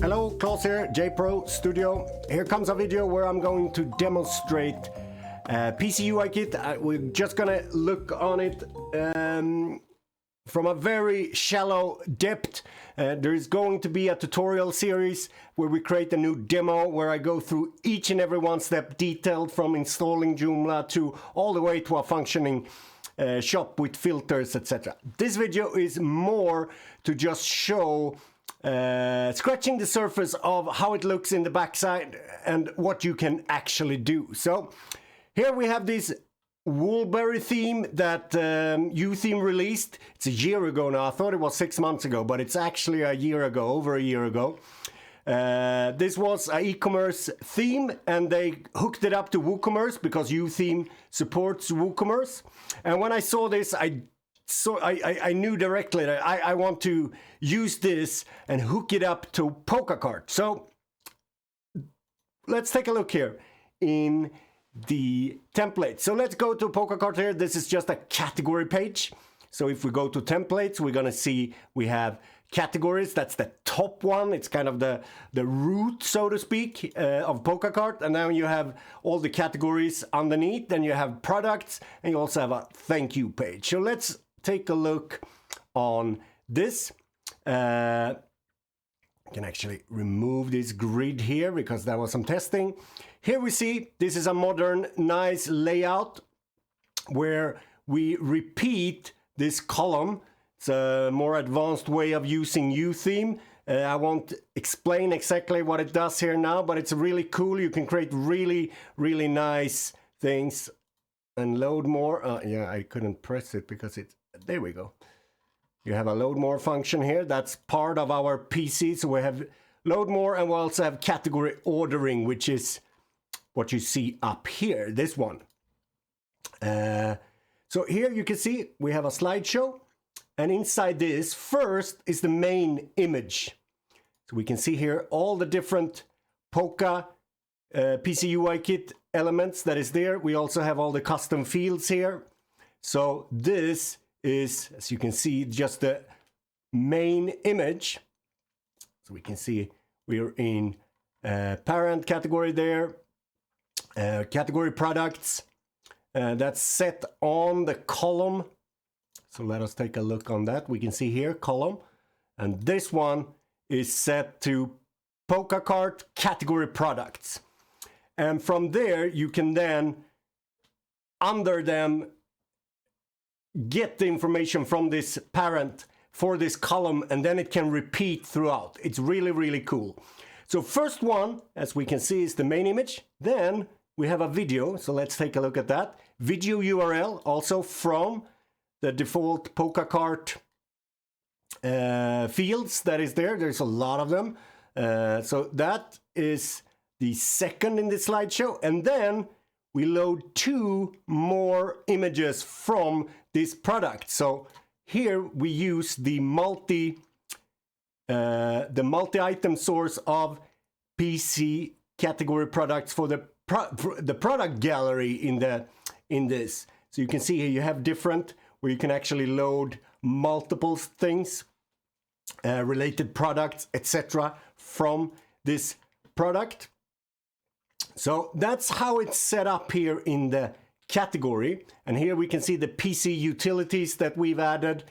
Hello, Klaus here, JPro Studio. Here comes a video where I'm going to demonstrate PCuikit. We're just gonna look on it from a very shallow depth. There is going to be a tutorial series where we create a new demo where I go through each and every one step detailed, from installing Joomla to all the way to a functioning shop with filters, etc. This video is more to just show scratching the surface of how it looks in the backside and what you can actually do. So here we have this Woolberry theme that YOOtheme released. It's a year ago now. I thought it was 6 months ago, but it's actually a year ago, over a year ago. This was an e-commerce theme, and they hooked it up to WooCommerce because YOOtheme supports WooCommerce. And when I saw this, I knew directly that I want to use this and hook it up to Phoca Cart. So let's take a look here in the template. So let's go to Phoca Cart here. This is just a category page. So if we go to templates, we're gonna see we have categories. That's the top one. It's kind of the root, so to speak, of Phoca Cart. And then you have all the categories underneath. Then you have products, and you also have a thank you page. So let's take a look on this. I can actually remove this grid here because there was some testing. Here we see this is a modern, nice layout where we repeat this column. It's a more advanced way of using YOOtheme. I won't explain exactly what it does here now, but it's really cool. You can create really, really nice things and load more. Yeah, I couldn't press it because it's, there we go. You have a load more function here. That's part of our PC. So we have load more, and we also have category ordering, which is what you see up here, this one. So here you can see we have a slideshow, and inside this first is the main image. So we can see here all the different Phoca PCuikit elements that is there. We also have all the custom fields here. So this is, as you can see, just the main image. So we can see we're in parent category there, category products, that's set on the column. So let us take a look on that. We can see here column, and this one is set to Phoca Cart category products. And from there you can then under them get the information from this parent for this column, and then it can repeat throughout. It's really, really cool. So first one, as we can see, is the main image. Then we have a video, so let's take a look at that. Video URL, also from the default Phoca Cart fields that is there. There's a lot of them. So that is the second in the slideshow. And then we load 2 more images from this product. So here we use the multi-item source of PC category products for the product gallery in this. So you can see here you have different, where you can actually load multiple things, related products, etc. from this product. So that's how it's set up here in the category. And here we can see the PC utilities that we've added,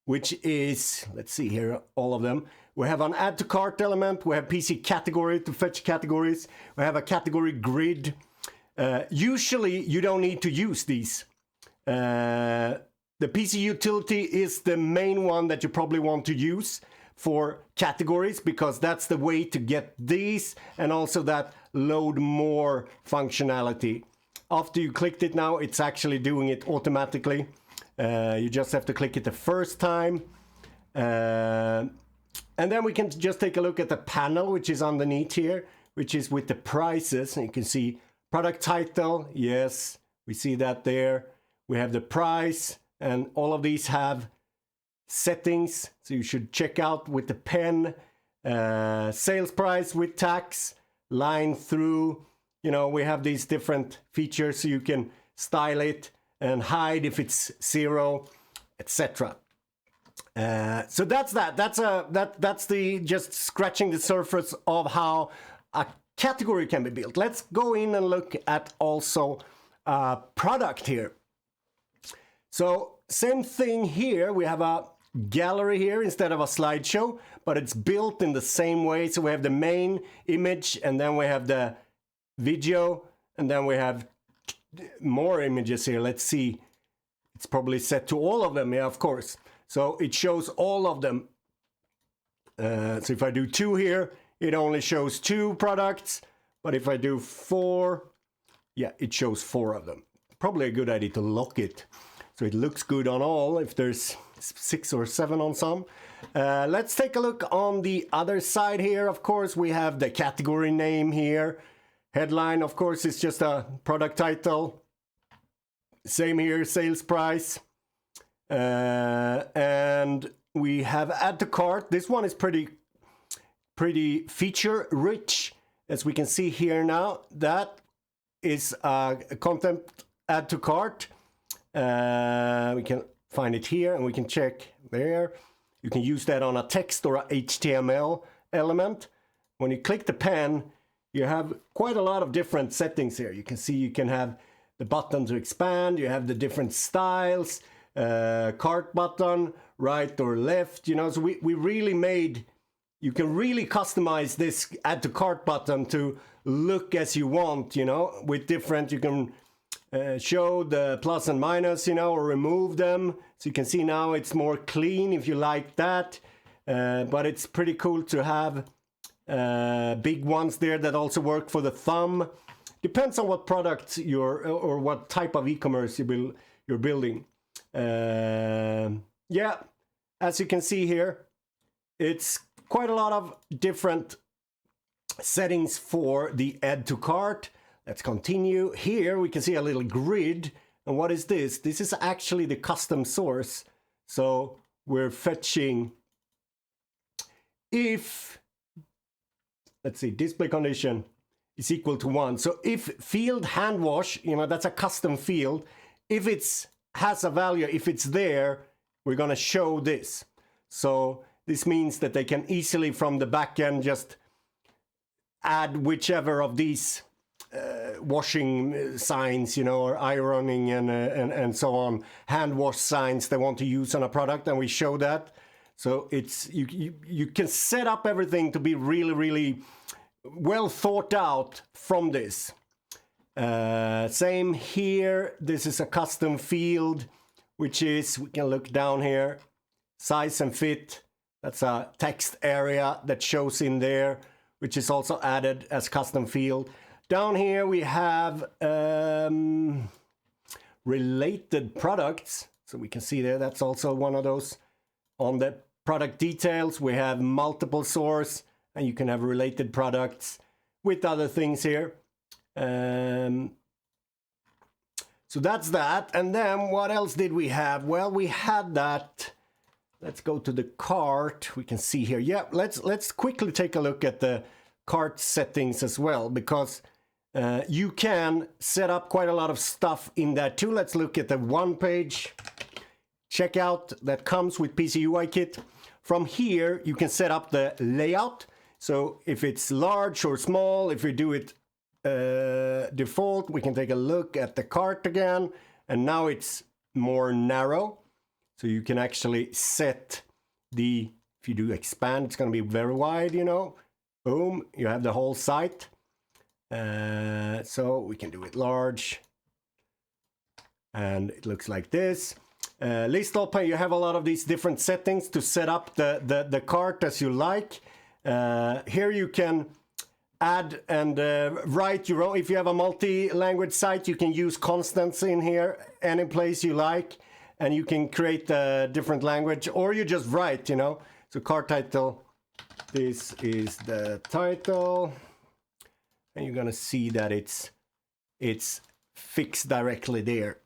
which is, let's see here, all of them. We have an add to cart element. We have PC category to fetch categories. We have a category grid. Usually you don't need to use these. The PC utility is the main one that you probably want to use for categories, because that's the way to get these, and also that load more functionality. After you clicked it now, it's actually doing it automatically. You just have to click it the first time. And then we can just take a look at the panel, which is underneath here, which is with the prices. And you can see product title. Yes, we see that there. We have the price, and all of these have settings. So you should check out with the pen, sales price with tax, line through. You know, we have these different features, so you can style it and hide if it's 0, etc. So that's that. That's the just scratching the surface of how a category can be built. Let's go in and look at also product here. So same thing here. We have a gallery here instead of a slideshow, but it's built in the same way. So we have the main image, and then we have the video, and then we have more images here. Let's see. It's probably set to all of them. Yeah, of course. So it shows all of them. So if I do 2 here, it only shows 2 products. But if I do 4, yeah, it shows 4 of them. Probably a good idea to lock it so it looks good on all if there's 6 or 7 on some. Let's take a look on the other side here. Of course, we have the category name here. Headline, of course, is just a product title. Same here, sales price. And we have add to cart. This one is pretty feature rich, as we can see here now. That is a content add to cart. We can find it here, and we can check there. You can use that on a text or a HTML element. When you click the pen, you have quite a lot of different settings here. You can see you can have the button to expand. You have the different styles. Cart button, right or left, you know. So we really made, you can really customize this add to cart button to look as you want, you know, with different, you can show the plus and minus, you know, or remove them. So you can see now it's more clean if you like that. But it's pretty cool to have big ones there that also work for the thumb. Depends on what product or what type of e-commerce you're building. Yeah, as you can see here, it's quite a lot of different settings for the add to cart. Let's continue. Here we can see a little grid. And what is this? This is actually the custom source. So we're fetching if, let's see, display condition is equal to 1. So if field hand wash, you know, that's a custom field. If it's has a value, if it's there, we're going to show this. So this means that they can easily from the backend just add whichever of these washing signs, you know, or ironing and so on, hand wash signs they want to use on a product, and we show that. So it's you can set up everything to be really well thought out from this. Same here. This is a custom field, which is, we can look down here, size and fit. That's a text area that shows in there, which is also added as custom field. Down here we have related products. So we can see there, that's also one of those. On the product details, we have multiple source, and you can have related products with other things here. So that's that. And then what else did we have? Well, we had that. Let's go to the cart. We can see here. Yeah, let's quickly take a look at the cart settings as well, because you can set up quite a lot of stuff in that too. Let's look at the one page checkout that comes with PCuikit. From here, you can set up the layout. So if it's large or small, if we do it default, we can take a look at the cart again, and now it's more narrow. So you can actually set the, if you do expand, it's going to be very wide, you know. Boom, you have the whole site. So we can do it large, and it looks like this. List open, you have a lot of these different settings to set up the cart as you like. Here you can add and write your own. If you have a multi-language site, you can use constants in here, any place you like, and you can create a different language, or you just write, you know. So cart title, this is the title, and you're gonna see that it's fixed directly there.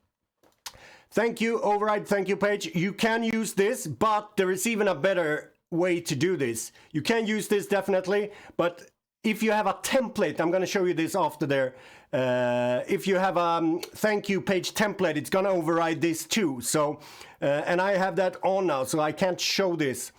Thank you, override thank you page. You can use this, but there is even a better way to do this. You can use this definitely, but if you have a template, I'm going to show you this after there. If you have a thank you page template, it's going to override this too. So, and I have that on now, so I can't show this.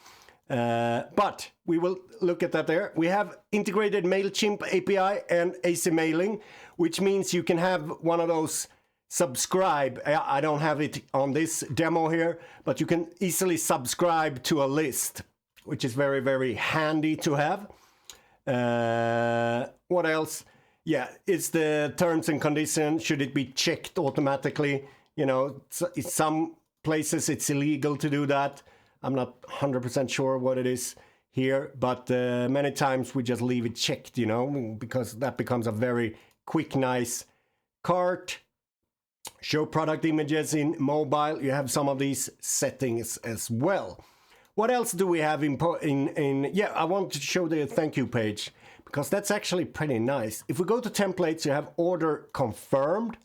But we will look at that there. We have integrated MailChimp API and AC mailing, which means you can have one of those subscribe. I don't have it on this demo here, but you can easily subscribe to a list, which is very, very handy to have. What else? Yeah, it's the terms and conditions. Should it be checked automatically? You know, some places it's illegal to do that. I'm not 100% sure what it is here, but many times we just leave it checked, you know, because that becomes a very quick, nice cart. Show product images in mobile. You have some of these settings as well. What else do we have in yeah, I want to show the thank you page because that's actually pretty nice. If we go to templates, you have order confirmed.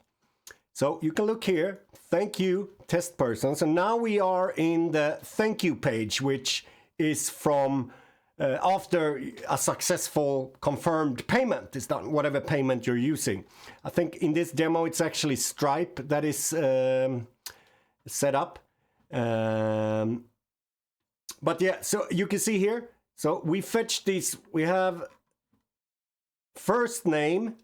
So you can look here, thank you, test person. So now we are in the thank you page, which is from after a successful confirmed payment is done, whatever payment you're using. I think in this demo, it's actually Stripe that is set up. But yeah, so you can see here, so we fetch these, we have first name,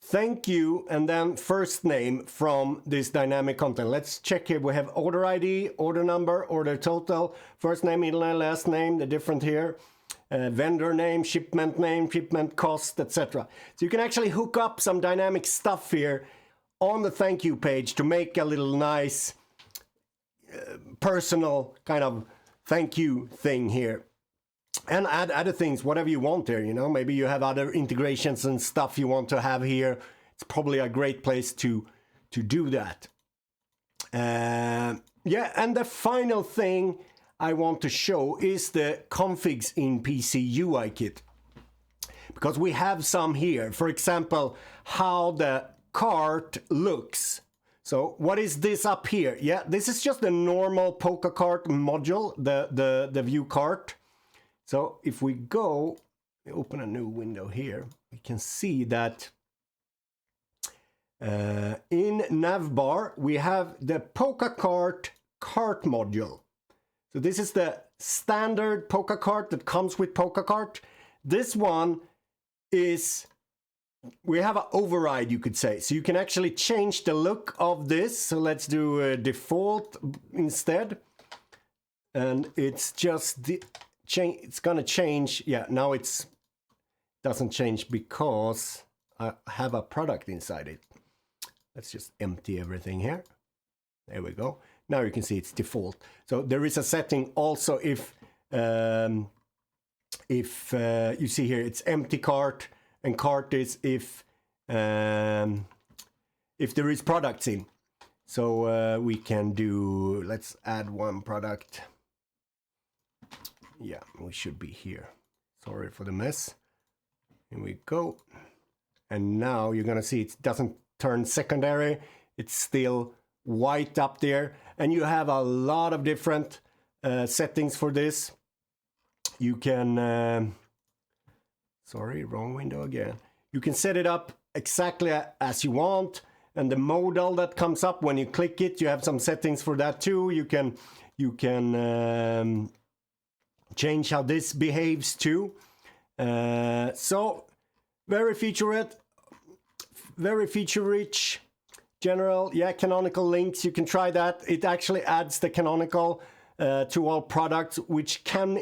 thank you, and then first name from this dynamic content. Let's check here. We have order ID, order number, order total, first name, middle name, last name, the different here, vendor name, shipment cost, etc. So you can actually hook up some dynamic stuff here on the thank you page to make a little nice personal kind of thank you thing here. And add other things, whatever you want there, you know, maybe you have other integrations and stuff you want to have here. It's probably a great place to do that. Yeah, and the final thing I want to show is the configs in PCuikit. Because we have some here. For example, how the cart looks. So what is this up here? Yeah, this is just the normal Phoca Cart module, the view cart. So if we go, open a new window here, we can see that in navbar, we have the Phoca Cart cart module. So this is the standard Phoca Cart that comes with Phoca Cart. This one is, we have an override, you could say. So you can actually change the look of this. So let's do a default instead. And it's just the it's gonna change. Yeah, now it's doesn't change because I have a product inside it. Let's just empty everything here. There we go. Now you can see it's default. So there is a setting also if you see here it's empty cart, and cart is if there is products in. So we can do, let's add one product. Yeah, we should be here. Sorry for the mess. Here we go. And now you're gonna see it doesn't turn secondary. It's still white up there. And you have a lot of different settings for this. You can, sorry, wrong window again. You can set it up exactly as you want. And the modal that comes up when you click it, you have some settings for that too. You can change how this behaves too. So very feature rich. General, yeah, canonical links, you can try that. It actually adds the canonical to all products, which can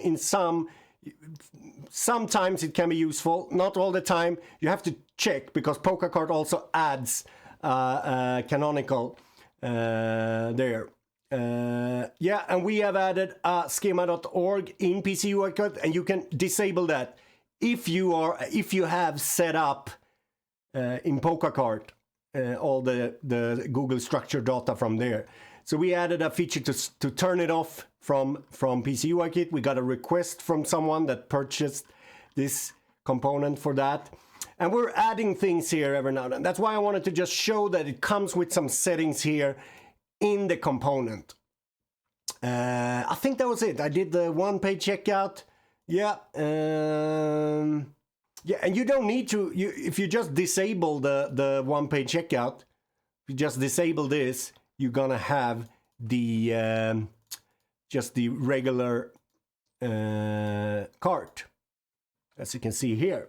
sometimes it can be useful, not all the time. You have to check because Phoca Cart also adds canonical there. Yeah, and we have added schema.org in PCuikit, and you can disable that if you have set up in Phoca Cart all the Google structured data from there. So we added a feature to turn it off from PCuikit. We got a request from someone that purchased this component for that. And we're adding things here every now and then. That's why I wanted to just show that it comes with some settings here in the component. I think that was it. I did the one-page checkout. Yeah. Yeah, and you don't need to, if you just disable the one-page checkout, if you just disable this, you're gonna have the just the regular cart, as you can see here.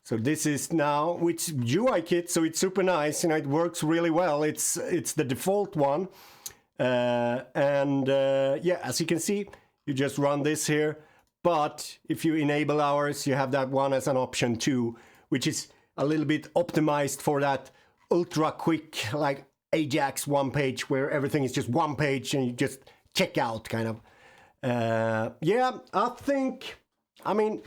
So this is now with UIKit, so it's super nice, it works really well. It's the default one, yeah, as you can see, you just run this here. But if you enable ours, you have that one as an option too, which is a little bit optimized for that ultra quick, like Ajax one page, where everything is just one page and you just check out kind of. Yeah, I mean,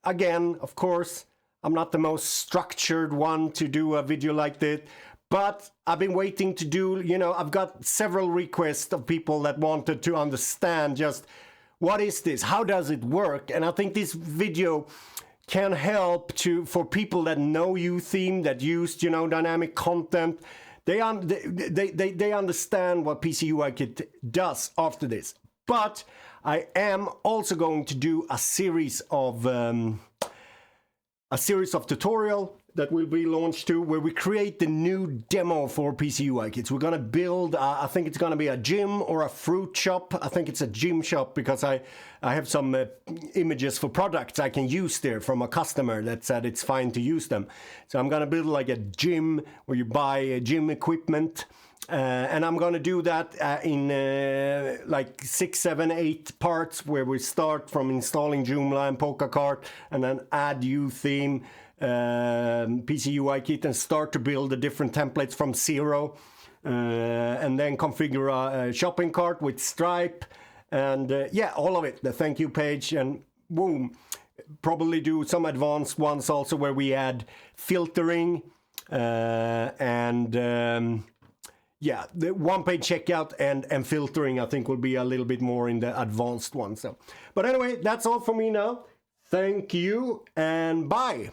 again, of course, I'm not the most structured one to do a video like this, but I've been waiting to do, I've got several requests of people that wanted to understand just what is this, how does it work, and I think this video can help for people that know YOOtheme, that use, dynamic content. They understand what PCuikit does after this. But I am also going to do a series of tutorial that will be launched too, where we create the new demo for PCuikit. We're gonna build, I think it's gonna be a gym or a fruit shop. I think it's a gym shop because I have some images for products I can use there from a customer that said it's fine to use them. So I'm gonna build like a gym where you buy gym equipment. And I'm gonna do that in like 6, 7, 8 parts, where we start from installing Joomla and Phoca Cart, and then add YOOtheme, PCuikit, and start to build the different templates from zero, and then configure a shopping cart with Stripe, and yeah, all of it, the thank you page, and boom. Probably do some advanced ones also where we add filtering and yeah, the one-page checkout and filtering, I think, will be a little bit more in the advanced one. So, but anyway, that's all for me now. Thank you and bye.